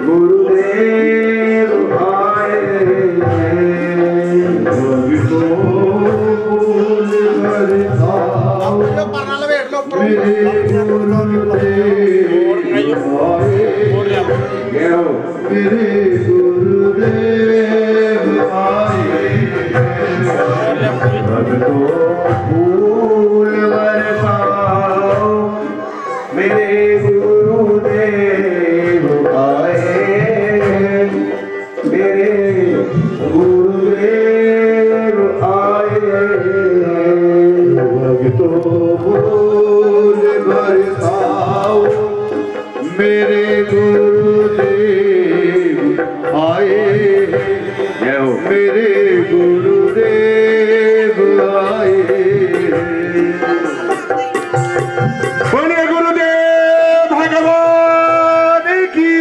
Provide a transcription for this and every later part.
गुरुदेव आए मेरे गुरुदेव आए भक्तों फूल बरसाओ मेरे गुरुदेव आए मेरे गुरुदेव आए भक्तों फूल बरसाओ मेरे गुरुदेव आए मेरे गुरुदेव आए बोले गुरुदेव भगवान की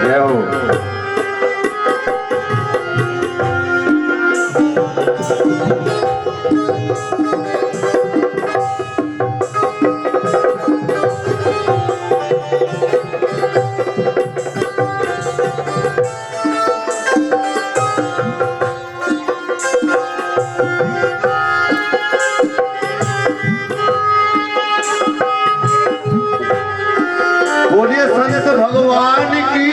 जय हो। बोलिए संत भगवान की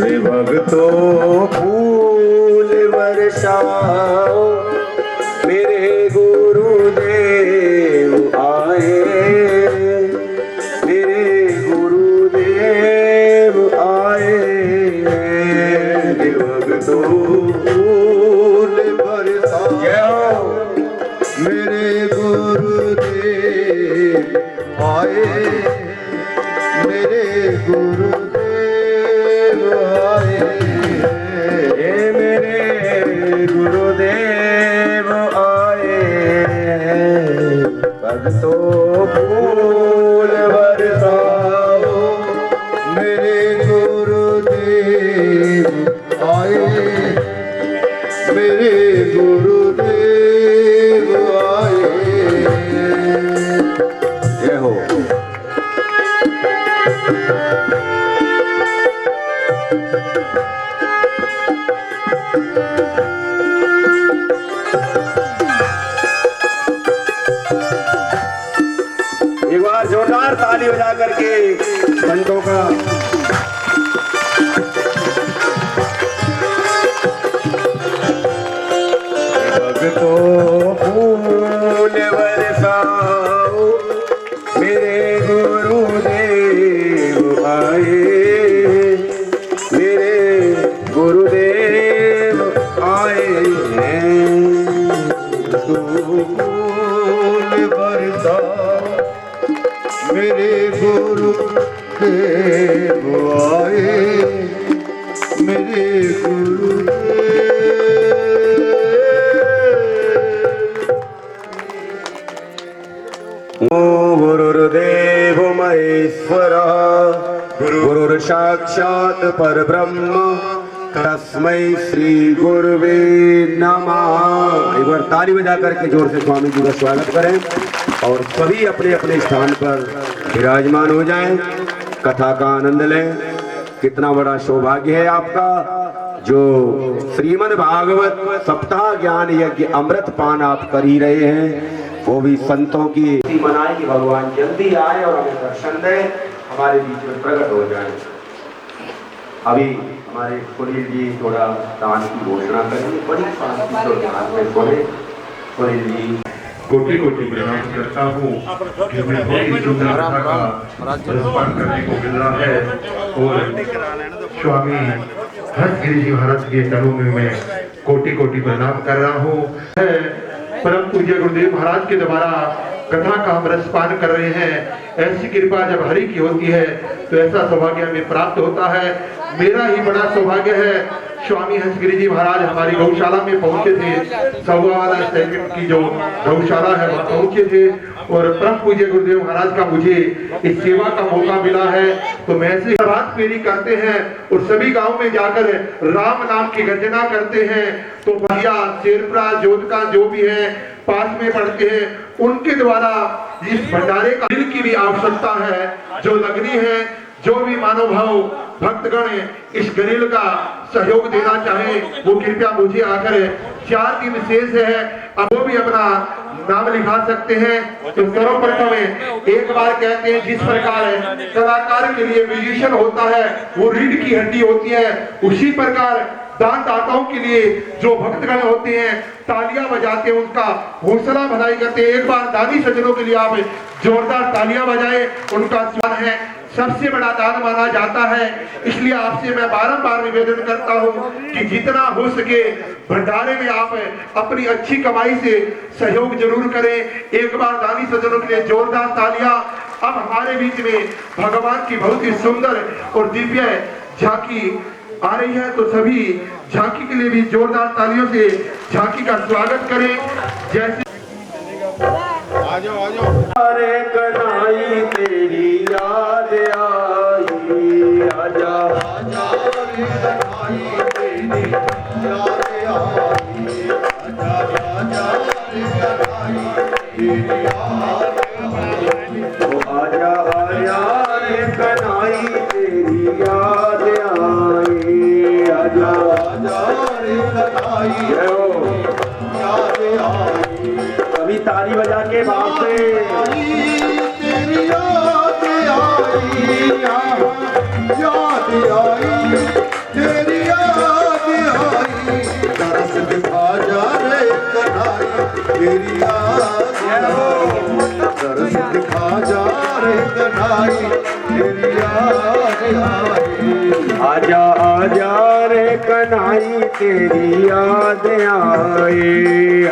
रे भक्तों फूल बरसाओ मेरे गुरुदेव आए मेरे गुरुदेव आए रे भक्तों फूल बरसाओ मेरे गुरुदेव आए मेरे गुरुदेव आए मेरे गुरुदेव आए भक्तों फूल बरसाओ मेरे गुरुदेव आए मेरे गुरुदेव आए जय हो। एक बार जोरदार ताली बजा करके संतों का भक्तों फूल बरसाओ मेरे गुरुदेव आए मेरे गुरुदेव आए फूल बरसाओ मेरे गुरुदेव आए मेरे गुरुदेव महेश्वरा गुरुर् साक्षात् परब्रह्म तस्मै श्री गुरुवे नमः। एक बार ताली बजा करके जोर से स्वामी जी का स्वागत करें और सभी अपने अपने स्थान पर विराजमान हो जाएं, कथा का आनंद लें। कितना बड़ा सौभाग्य है आपका जो श्रीमद् भागवत सप्ताह ज्ञान यज्ञ अमृत पान आप कर ही रहे हैं, वो भी संतों की मनाए कि भगवान जल्दी आए और हमें दर्शन दे, हमारे बीच में प्रकट हो जाए। अभी हमारे सुनील जी थोड़ा दान की घोषणा करेंगे, बड़ी शांति से ध्यान में सुने। सुनील जी कोटि कोटि प्रणाम करता हूँ कि हमें बहुत ही सुंदर कथा का रसपान करने को मिल रहा है और स्वामी हर्षगिरी जी महाराज के चरणों में मैं कोटि कोटि प्रणाम कर रहा हूँ। परम पूज्य गुरुदेव महाराज के द्वारा कथा का हम रसपान कर रहे हैं। ऐसी कृपा जब हरि की होती है तो ऐसा सौभाग्य हमें प्राप्त होता है। मेरा ही बड़ा सौभाग्य है स्वामी हंसगिरी जी महाराज हमारी गौशाला में पहुंचे थे। सौवाला सेकंड की जो गौशाला है वहां पहुंचे थे और परम पूज्य गुरुदेव महाराज का मुझे इस सेवा का मौका मिला है। तो मैं ऐसे प्रभात फेरी करते हैं और सभी गांव में जाकर राम नाम की गर्जना करते हैं। तो भैया शेरपुरा जोधका जो भी है पास में पढ़ते हैं उनके द्वारा इस भंडारे का दिल की भी आवश्यकता है। जो लगनी है, जो भी मानव भाव भक्तगण इस गरील का सहयोग देना चाहे वो कृपया मुझे आकर 4 दिन शेष है, अब वो भी अपना नाम लिखा सकते हैं। तो सर्वप्रथम एक बार कहते हैं जिस प्रकार कलाकार के लिए म्यूजिशियन होता है वो रीढ़ की हड्डी होती है, उसी प्रकार दानदाताओं के लिए जो भक्तगण होते हैं तालियां बजाते हैं, उनका हौसला भलाई करते हैं। एक बार दानी सज्जनों के लिए आप जोरदार तालियां बजाएं, उनका स्वागत है। सबसे बड़ा दान माना जाता है, इसलिए आपसे मैं बारंबार निवेदन करता हूं कि जितना हो सके भंडारे में आप अपनी अच्छी कमाई से सहयोग जरूर करें। एक बार दानी सज्जनों के लिए जोरदार तालियां। अब हमारे बीच में भगवान की बहुत ही सुंदर और दिव्य झांकी आ रही है, तो सभी झांकी के लिए भी जोरदार तालियों से झांकी का स्वागत करें। जैसे अरे कन्हई तेरी याद आई, आजा आजा रे कन्हई तेरी याद आई, आजा आजा रे कन्हई तेरी याद आई, आजा आजा रे कन्हई तेरी याद आई, आजा आजा रे कन्हई याद आई। अभी ताली बजा के बाप से तेरी याद आई, याद आई तेरी याद आई, तरस दिखा जा रे कन्हई तेरी याद आई, तरस दिखा जा रे कन्हई तेरी याद आई, आजा आजा रे कन्हई तेरी याद आई,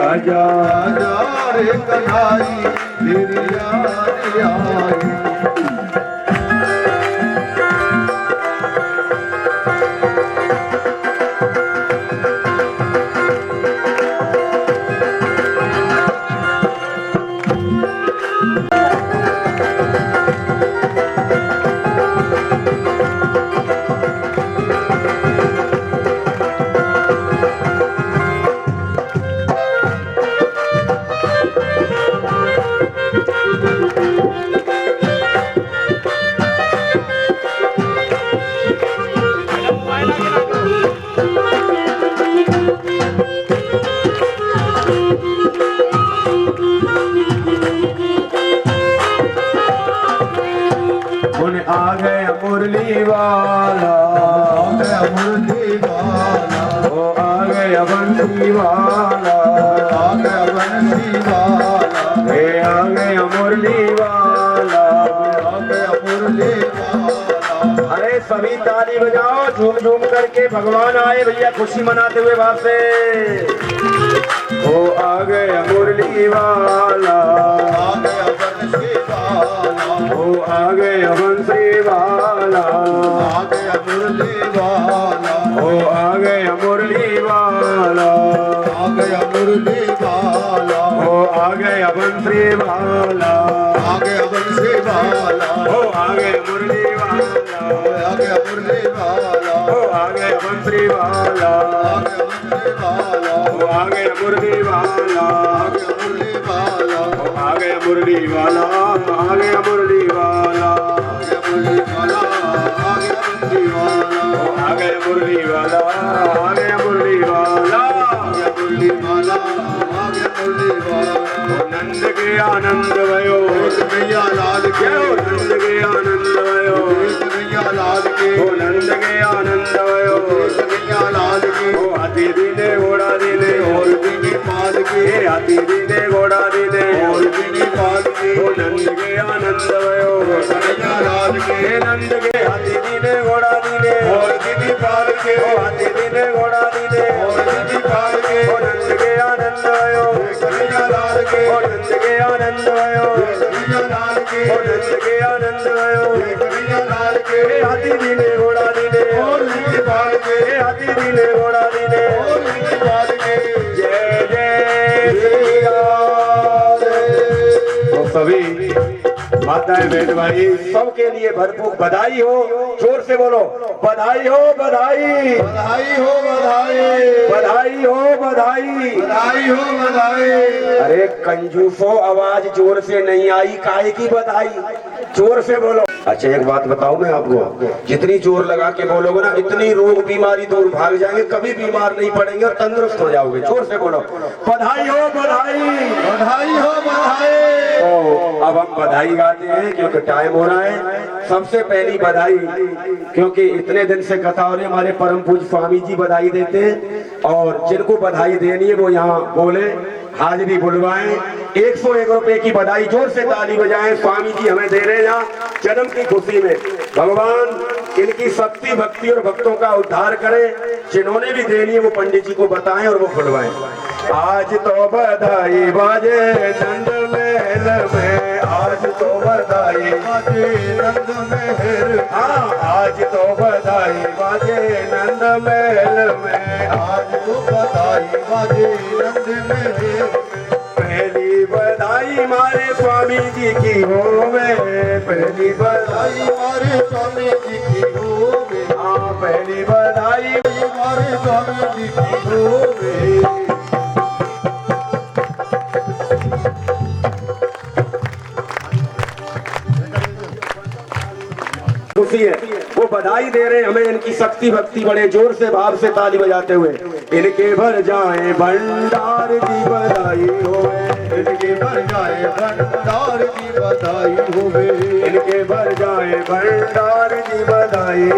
आजा आजा रे कन्हई तेरी याद आई। आ गया मुरली वाला, आ गया मुरली वाला, ओ आ गया बंसी वाला, आ गया बंसी वाला, आ गया मुरली वाला, आ गया मुरली वाला। अरे सभी ताली बजाओ झूम झूम करके, भगवान आए भैया खुशी मनाते हुए वहां से। ओ आ गया मुरली वाला, आ गया बंसी वाला, ओ आ गया बंसी वाला, आ गया मुरली वाला, ओ आ गया मुरली वाला, आ गया मुरली वाला, ओ आ गया बंसी वाला, आ गया बंसी वाला, ओ आ गया मुरली वाला, आ गया मुरली वाला, ओ आ गया बंसी वाला, आ गया बंसी वाला, ओ आ गया मुरली वाला, आ गया मुरली वाला, ओ आ गया मुरली वाला, आ गया मुरली वाला, आ गया मुरली वाला, आ गया मुरली वाला, आ गया मुरली वाला, आ गया मुरली वाला। नंद के आनंद भयो मैया लाल के, नंद के आनंद भयो मैया लाल के, नंद के आनंद भयो मैया लाल के। हाथी दीने घोड़ा दीने और दीने पाल के, हाथी दीने घोड़ा दीने और दीने पाल के। नंद के आनंद भयो मैया लाल के, नंद के हाथी दीने घोड़ा दीने और दीने पाल के, हाथी दीने घोड़ा दीने और दीने पाल के। नंद के आनंद भयो मैया लाल के, नंद के आनंद भयो मैया लाल के, नंद के आनंद भयो मैया लाल के। हाथी दीने घोड़ा दीने और दीने पाल के, हाथी दीने घोड़ा दीने जय जय श्री राधे। तो सभी माताएं बहन भाई सबके लिए भरपूर बधाई हो। जोर से बोलो बधाई हो बधाई बधाई हो बधाई बधाई हो बधाई बधाई हो बधाई। अरे कंजूसो आवाज जोर से नहीं आई, काहे की बधाई, जोर से बोलो। अच्छा एक बात बताऊं मैं आपको, जितनी जोर लगा के बोलोगे ना इतनी रोग बीमारी दूर भाग जाएंगे, कभी बीमार नहीं पड़ेंगे और तंदुरुस्त हो जाओगे। जोर से बोलो बधाई हो बधाई बधाई हो बधाई। तो अब हम बधाई गाते हैं क्योंकि टाइम हो रहा है। सबसे पहली बधाई, क्योंकि इतने दिन से कथा हो रही, हमारे परम पूज्य स्वामी जी बधाई देते हैं और जिनको बधाई देनी है वो यहाँ बोले, हाजिरी बुलवाएं। 101 रुपए की बधाई, जोर से ताली बजाएं। स्वामी जी हमें दे रहे हैं यहाँ जन्म की खुशी में। भगवान इनकी शक्ति भक्ति और भक्तों का उद्धार करें। जिन्होंने भी देनी है वो पंडित जी को बताएं और वो बुलवाएं। आज तो बधाई बाजे नंद महल में, आज तो बधाई बाजे नंद महल, हाँ आज तो बधाई बाजे नंद महल में, आज तो बधाई बाजे नंद महल। पहली बधाई मारे स्वामी जी की होवे, पहली बधाई हमारे स्वामी जी की होवे, हाँ पहली बधाई हमारे स्वामी जी की होवे। खुशी है, वो बधाई दे रहे हमें। इनकी शक्ति भक्ति बड़े जोर से भाव से ताली बजाते हुए। इनके भर जाए भंडार की बधाई होवे, इनके भर जाए भंडार की बधाई होवे, इनके भर जाए भंडार की बधाई,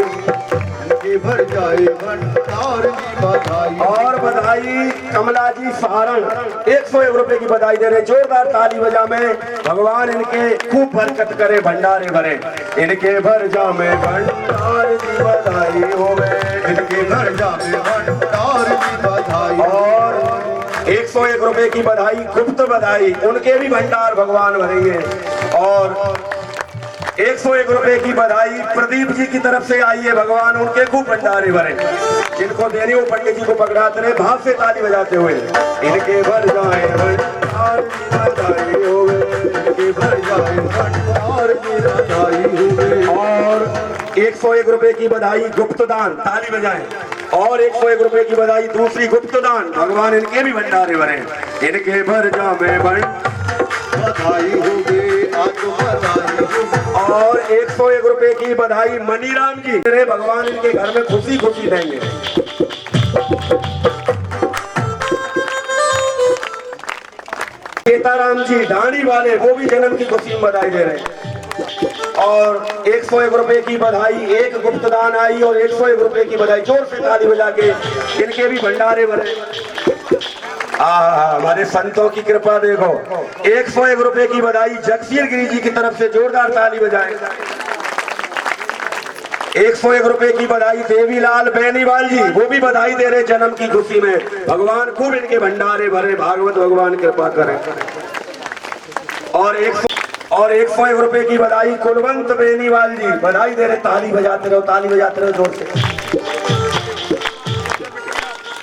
इनके भर जाए भंडार की बधाई। और बधाई कमला जी सारण 101 रुपए की बधाई दे रहे। जोरदार ताली बजा में। भगवान इनके खूब बरकत करे, भंडारे भरे। इनके भर जा में भंडार की बधाई होवे, इनके भर जाए भंडार की बधाई। और 101 रुपए की बधाई गुप्त बधाई, उनके भी भंडार भगवान भरेंगे। और 101 रुपए की बधाई प्रदीप जी की तरफ से आई है, भगवान उनके खूब भंडारे भरे। जिनको देनी वो पंडित जी को पकड़ाते रहे भाव से ताली बजाते हुए। इनके भर जाए भंडार की बधाई होवे, इनके भर जाए भंडार की बधाई होवे। और 101 रुपए की बधाई गुप्त दान, ताली बजाएं। और 101 रुपए की बधाई दूसरी गुप्त दान, भगवान इनके भी भंडारे भरे। इनके भर जाए बधाई होवे, आज बधाई होवे। और 101 रुपए की बधाई मनीराम जी, तेरे भगवान इनके घर में खुशी खुशी देंगे। सीताराम जी ढाणी वाले, वो भी जन्म की खुशी में बधाई दे रहे हैं। और 101 रुपए की बधाई एक गुप्त दान आई और 101 रुपए की बधाई जोर से ताली बजा के इनके भी भंडारे भरे। हमारे संतों की कृपा देखो। 101 रुपए की बधाई जगसीर गिरी जी की तरफ से, जोरदार ताली बजाएं। 101 रुपए की बधाई देवीलाल बेनीवाल जी, वो भी बधाई दे रहे जन्म की खुशी में। भगवान खूब इनके भंडारे भरे, भागवत भगवान कृपा करें। और 101 रुपए की बधाई कुलवंत बेनीवाल जी, बधाई दे रहे। ताली बजाते रहो, ताली बजाते रहो जोर से।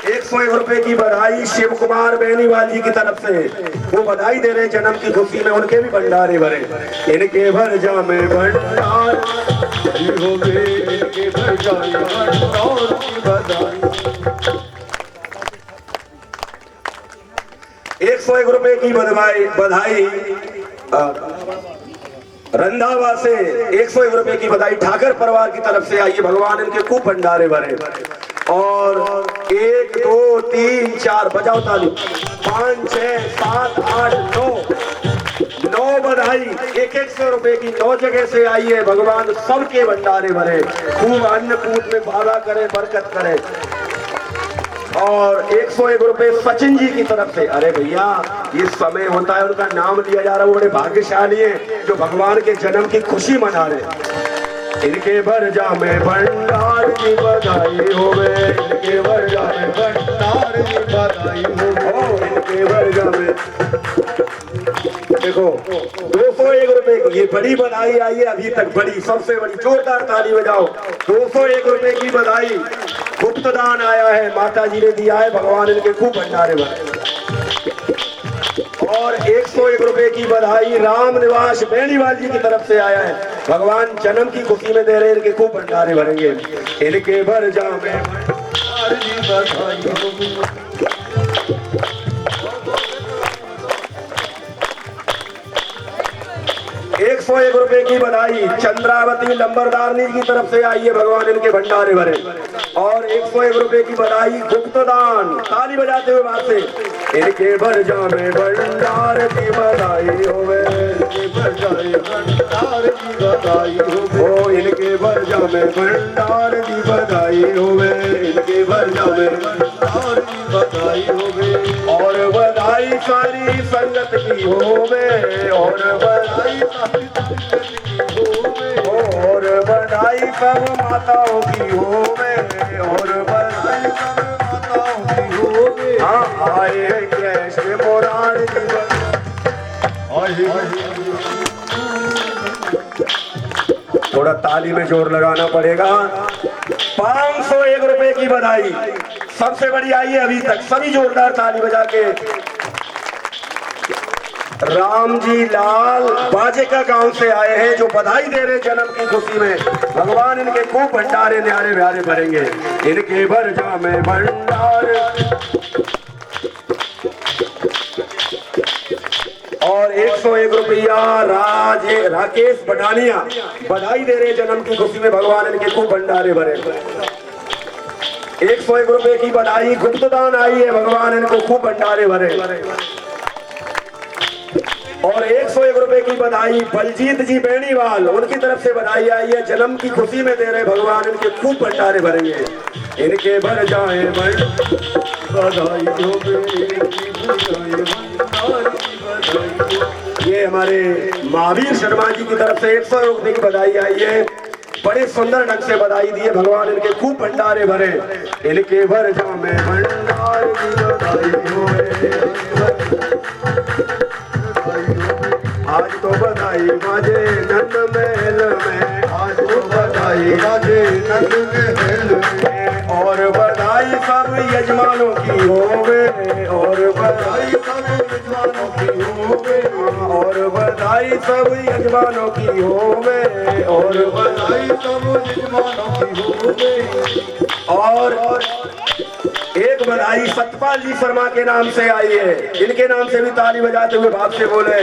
101 रुपए की बधाई शिव कुमार बेनीवाल जी की तरफ से, वो बधाई दे रहे जन्म की खुशी में, उनके भी भंडारे भरे। इनके भर जा में भंडार होवे, इनके भर जाए भंडार की बधाई। 101 रुपए की बधाई रंधावा से 101 रुपए की बधाई ठाकर परिवार की तरफ से आई है। भगवान इनके खूब भंडारे भरे। और 1 2 3 4 बजाओ ताली, 5 6 7 8 9 बधाई 100 रुपए की 9 जगह से आई है। भगवान सबके भंडारे भरे, खूब अन्नकूट में भागा करे, बरकत करे। और 101 रुपए सचिन जी की तरफ से। अरे भैया ये समय होता है उनका नाम लिया जा रहा है, वो बड़े भाग्यशाली हैं जो भगवान के जन्म की खुशी मना रहे। इनके भर जा में भंडार की बधाई होवे, इनके भर जा में भंडार की बधाई होवे। इनके भर जा में देखो 201 रुपए की ये बड़ी बधाई आई है, अभी तक बड़ी सबसे बड़ी। जोरदार ताली बजाओ। 201 रुपए की बधाई गुप्त दान आया है, माता जी ने दिया है, भगवान इनके खूब भंडारे भरे। और 101 रुपए की बधाई राम निवास बेनीवाल जी की तरफ से आया है, भगवान जन्म की खुशी में दे रहे हैं, इनके खूब भंडारे भरेंगे। इनके भर जामे भंडार जी बधाई। 101 रुपए की बधाई चंद्रावती लंबरदारनी की तरफ से आई है, भगवान इनके भंडारे भरे। और 101 रुपए की बधाई गुप्त दान, ताली बजाते हुए बात से, इनके भर जामे भंडार की बधाई होवे, इनके भर जामे भंडार की बधाई होवे, ओ इनके भर जामे भंडार की बधाई होवे, इनके भर जामे भंडार की बधाई होवे। और बधाई सारी संगत की होवे, और बधाई और बधाई सब माताओं की होवे, और बधाई सब माताओं की होवे। हाँ आए कैसे मोरार जीवन, थोड़ा ताली में जोर लगाना पड़ेगा। 501 रुपए की बधाई सबसे बड़ी आई है अभी तक, सभी जोरदार ताली बजा के। राम जी लाल बाजे का गांव से आए हैं, जो बधाई दे रहे जन्म की खुशी में, भगवान इनके खूब भंडारे न्यारे ब्यारे भरेंगे। इनके भर जामे भंडार। और 101 रुपया राकेश बटानिया बधाई दे रहे जन्म की खुशी में, भगवान इनके खूब भंडारे भरे। 101 रुपए की बधाई गुप्त दान आई है, भगवान इनको खूब भंडारे भरे। और 101 रुपए की बधाई बलजीत जी बेनीवाल, उनकी तरफ से बधाई आई है, जन्म की खुशी में दे रहे, भगवान इनके खूब भंडारे भरेंगे। इनके भर जाए बधाई ये हमारे महावीर शर्मा जी की तरफ से 100 रुपए की बधाई आई है, बड़े सुंदर ढंग से बधाई दी है, भगवान इनके खूब भंडारे भरे। इनके भर जामे भंडार की बधाई होवे। आज तो बधाई बाजे नंद महल में, आज तो बधाई बाजे नंद महल में। और बधाई सब यजमानों की होवे, और बधाई सब यजमानों की होवे, और बधाई सब यजमानों की होवे, और बधाई सब यजमानों की होवे। और एक बधाई सतपाल जी शर्मा के नाम से आई है, इनके नाम से भी ताली बजाते हुए बाप से बोले,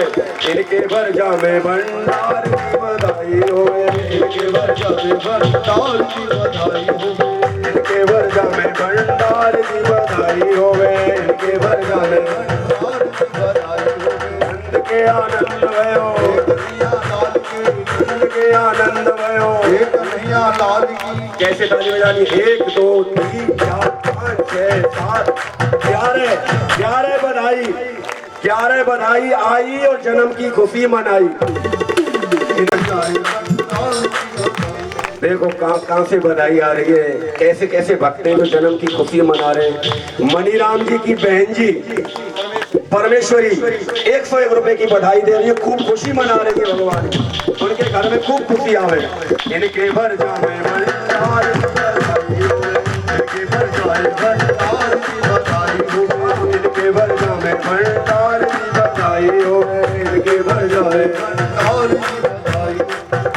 इनके भर जामे भंडार की बधाई होवे, इनके भर जामे भंडार की बधाई होवे, इनके भर जामे भंडार की बधाई होवे, इनके भर जामे भंडार की बधाई होवे। नंद के आनंद भयो, नंद के आनंद भयो, एक कन्हैया लाल की। कैसे ताली बजानी, 1 2 3 4 5 6 7 11 बधाई, 11 बधाई आई और जन्म की खुशी मनाई। देखो कहां से बधाई आ रही है, कैसे कैसे भक्त हैं जो जन्म की खुशी मना रहे हैं। मनीराम जी की बहन जी परमेश्वरी 101 रुपए की बधाई दे रही है, खूब खुशी मना रही है, भगवान उनके घर में खूब खुशी आवे। इनके भर जामे भंडार की बधाई होवे, इनके भर जामे भंडार की बधाई होवे, इनके भर जामे भंडार की बधाई होवे, इनके भर जामे भंडार की बधाई।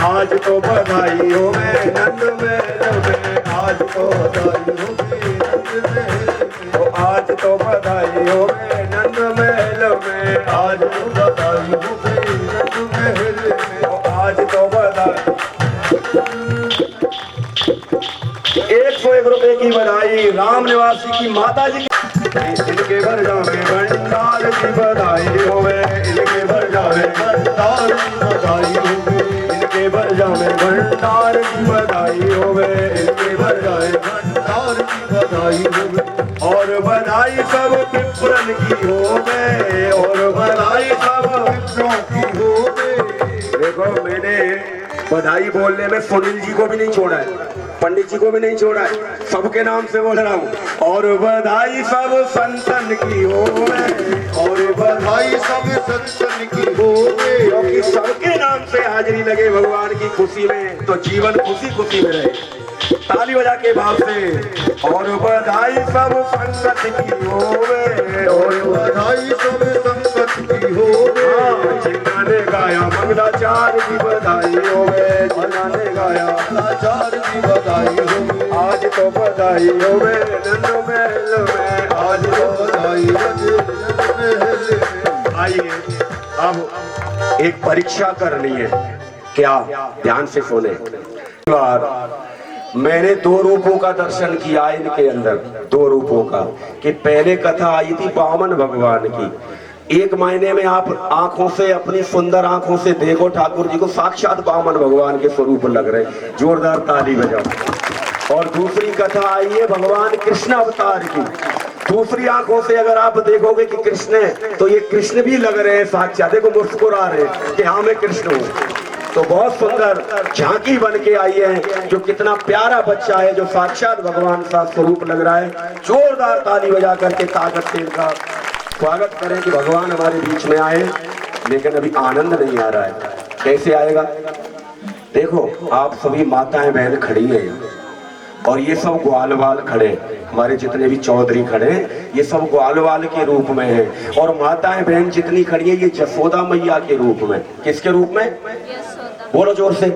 आज तो बधाई होवे नंद महल में, आज तो बधाई होवे नंद महल में, आज तो बधाई होवे नंद महल में, आज तो बधाई होवे नंद महल में, आज तो बधाई। 101 रुपए की बधाई राम निवासी की माता जी की। इनके भर जामे भंडार की बधाई होवे, इनके भर जामे भंडार की बधाई होवे, इनके भर जामे भंडार की बधाई होवे, इनके भर जामे भंडार की बधाई होवे। और बधाई सब पिपरन की होवे, और बधाई सब पिपरों की होवे। देखो मैंने बधाई बोलने में सुनील जी को भी नहीं छोड़ा है, पंडित जी को भी नहीं छोड़ा है, सबके नाम से बोल रहा हूँ। और बधाई सब संतन की होवे, और बधाई सब संतन की होवे, क्योंकि सबके नाम से हाजिरी लगे भगवान की खुशी में, तो जीवन खुशी खुशी में रहे। ताली बजा के भाव से। और बधाई सब संगत की होवे, और बधाई सब संगत की होवे। जिन्होंने गाया मंगलाचार्य की बधाई होवे, जिन्होंने गाया मंगलाचार्य की बधाई होवे। आज तो बधाई होवे नंद महल में, आज तो बधाई होवे नंद महल में। आइए अब एक परीक्षा करनी है, क्या ध्यान से सुने। बार मैंने दो रूपों का दर्शन किया इनके अंदर, दो रूपों का। कि पहले कथा आई थी वामन भगवान की। एक महीने में आप आंखों से, अपनी सुंदर आंखों से देखो ठाकुर जी को, साक्षात वामन भगवान के स्वरूप लग रहे, जोरदार ताली बजाओ। और दूसरी कथा आई है भगवान कृष्ण अवतार की। दूसरी आंखों से अगर आप देखोगे कि कृष्ण है, तो ये कृष्ण भी लग रहे हैं साक्षात, देखो मुस्कुरा रहे हैं कि हाँ मैं कृष्ण हूँ। तो बहुत सुंदर झांकी बन के आई है, जो कितना प्यारा बच्चा है, जो साक्षात भगवान का स्वरूप लग रहा है। जोरदार ताली बजा करके ताकत से इनका स्वागत करें कि भगवान हमारे बीच में आए। लेकिन अभी आनंद नहीं आ रहा है, कैसे आएगा? देखो आप सभी माताएं बहन खड़ी हैं यहाँ, और ये सब ग्वाल वाल खड़े, हमारे जितने भी चौधरी खड़े हैं ये सब ग्वाल वाल के रूप में हैं। और माताएं बहन जितनी खड़ी है ये जसोदा मैया के रूप में। किसके रूप में? बोलो जोर से।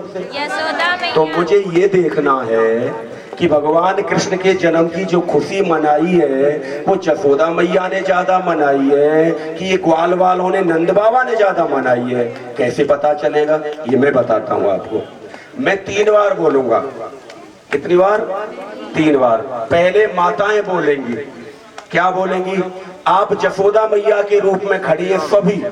तो मुझे ये देखना है कि भगवान कृष्ण के जन्म की जो खुशी मनाई है वो जसोदा मैया ने ज्यादा मनाई है कि ये ग्वाल वालों ने, नंद बाबा ने ज्यादा मनाई है? कैसे पता चलेगा? ये मैं बताता हूँ आपको। मैं 3 बार बोलूंगा। कितनी बार? 3 बार। पहले माताएं बोलेंगी। क्या बोलेंगी? आप जसोदा मैया के रूप में खड़ी है सभी,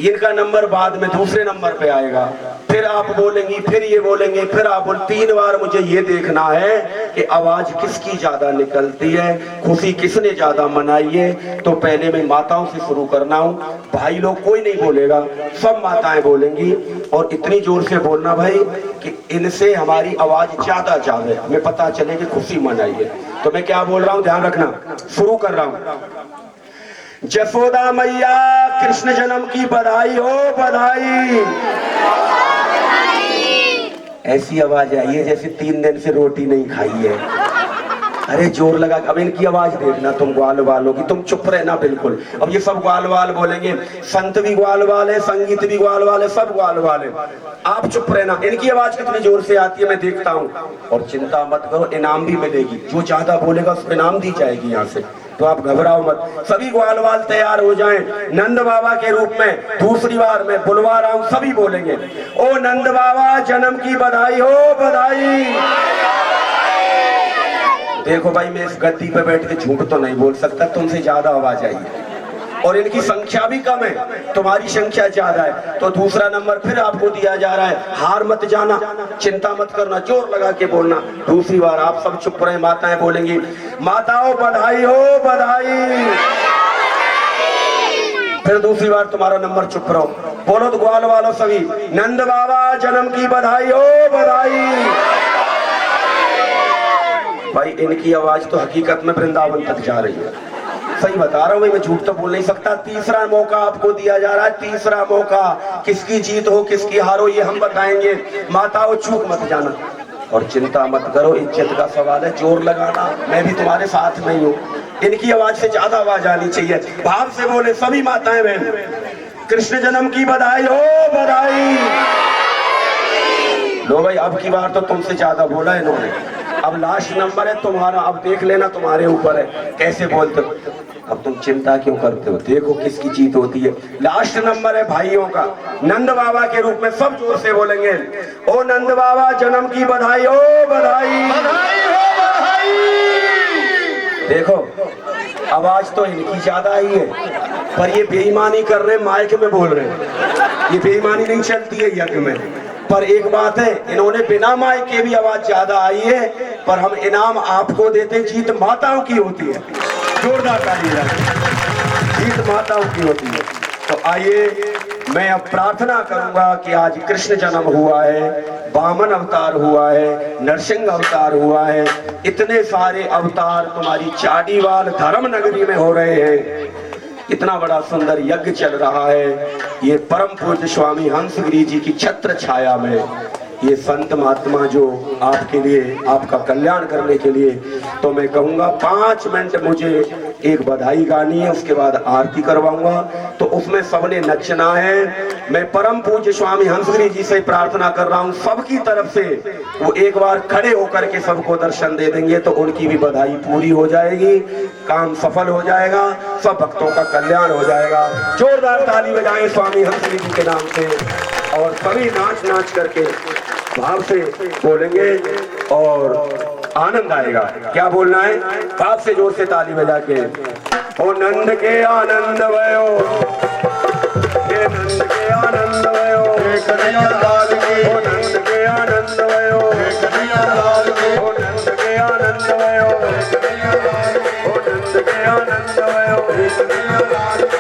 इनका नंबर बाद में दूसरे नंबर पे आएगा। फिर आप बोलेंगी, फिर ये बोलेंगे, फिर आप 3 बार। मुझे ये देखना है कि आवाज किसकी ज्यादा निकलती है, खुशी किसने ज्यादा मनाई है। तो पहले मैं माताओं से शुरू करना हूँ। भाई लोग कोई नहीं बोलेगा, सब माताएं बोलेंगी। और इतनी जोर से बोलना भाई कि इनसे हमारी आवाज ज्यादा जाए, हमें पता चले कि खुशी मनाई है। तो मैं क्या बोल रहा हूँ ध्यान रखना, शुरू कर रहा हूँ। जसोदा मैया कृष्ण जन्म की बधाई हो, बधाई। ऐसी आवाज आई है जैसे 3 दिन से रोटी नहीं खाई है। अरे जोर लगा। अब इनकी आवाज देखना तुम ग्वाल वालों की, तुम चुप रहना बिल्कुल। अब ये सब ग्वाल वाल बोलेंगे, संत भी ग्वाल वाल है, संगीत भी ग्वाल वाल है, सब ग्वाल वाल है। आप चुप रहना। इनकी आवाज कितनी जोर से आती है मैं देखता हूँ। और चिंता मत करो, इनाम भी मिलेगी। जो ज्यादा बोलेगा उसको इनाम दी जाएगी यहाँ से, तो आप घबराओ मत। सभी ग्वाल वाल तैयार हो जाएं नंद बाबा के रूप में। दूसरी बार मैं बुलवा रहा हूँ, सभी बोलेंगे ओ नंद बाबा जन्म की बधाई हो, बधाई। देखो भाई मैं इस गद्दी पे बैठ के झूठ तो नहीं बोल सकता, तुमसे ज्यादा आवाज आई है और इनकी संख्या भी कम है, तुम्हारी संख्या ज्यादा है। तो दूसरा नंबर फिर आपको दिया जा रहा है। हार मत जाना, चिंता मत करना, जोर लगा के बोलना। दूसरी बार आप सब चुप रहे, माताएं बोलेंगी माताओं बधाई हो, बधाई। फिर दूसरी बार तुम्हारा नंबर, चुप रहो। बोलो तो ग्वाल वालों सभी, नंद बाबा जन्म की बधाई हो, बधाई। भाई इनकी आवाज तो हकीकत में वृंदावन तक जा रही है, सही बता रहा हूं भाई, मैं झूठ तो बोल नहीं सकता। तीसरा मौका आपको दिया जा रहा है, तीसरा मौका। किसकी जीत हो किसकी हार हो ये हम बताएंगे। माताओं चूक मत जाना और चिंता मत करो, इज्जत का सवाल है, जोर लगाना, मैं भी तुम्हारे साथ नहीं हूँ। इनकी आवाज से ज्यादा आवाज आनी चाहिए, भाव से बोले सभी माताएं बहन, कृष्ण जन्म की बधाई हो, बधाई। लो भाई अब की बार तो तुमसे ज्यादा बोला इन्होंने। अब लास्ट नंबर है तुम्हारा, अब देख लेना तुम्हारे ऊपर है कैसे बोलते हो। अब तुम चिंता क्यों करते हो, देखो किसकी जीत होती है। लास्ट नंबर है भाइयों का, नंद बाबा के रूप में सब जोर से बोलेंगे ओ नंद बाबा जन्म की बधाई हो, बधाई, बधाई हो, बधाई। देखो आवाज तो इनकी ज्यादा आई है पर ये बेईमानी कर रहे हैं, माइक में बोल रहे हैं, ये बेईमानी नहीं चलती है यज्ञ में। पर एक बात है, इन्होंने बिना माइक के भी आवाज ज्यादा आई है, पर हम इनाम आपको देते, जीत माताओं की होती है। जोरदार ताली, जीत माताओं की होती है। तो आइए मैं अब प्रार्थना करूंगा कि आज कृष्ण जन्म हुआ है, वामन अवतार हुआ है, नरसिंह अवतार हुआ है, इतने सारे अवतार तुम्हारी चाडीवाल धर्म नगरी में हो रहे हैं। इतना बड़ा सुंदर यज्ञ चल रहा है, ये परम पूज्य स्वामी हंसगिरी जी की छत्र छाया में ये संत महात्मा जो आपके लिए, आपका कल्याण करने के लिए, तो मैं कहूँगा 5 मिनट मुझे एक बधाई गानी है, उसके बाद आरती करवाऊंगा, तो उसमें सबने नचना है। मैं परम पूज्य स्वामी हंसगिरी जी से प्रार्थना कर रहा हूँ सबकी तरफ से, वो एक बार खड़े होकर के सबको दर्शन दे देंगे तो उनकी भी बधाई पूरी हो जाएगी, काम सफल हो जाएगा, सब भक्तों का कल्याण हो जाएगा। जोरदार ताली बजाएं स्वामी हंसगिरी जी के नाम से, और सभी नाच नाच करके भाव से बोलेंगे और आनंद आएगा। क्या बोलना है? भाव से जोर से ताली बजा के, ओ नंद के आनंद भयो, हे नंद के आनंद भयो, हे कन्हैया लाल की, ओ नंद के आनंद भयो, हे कन्हैया लाल की, ओ नंद के आनंद भयो, हे कन्हैया लाल की, ओ नंद के आनंद भयो, हे कन्हैया लाल की।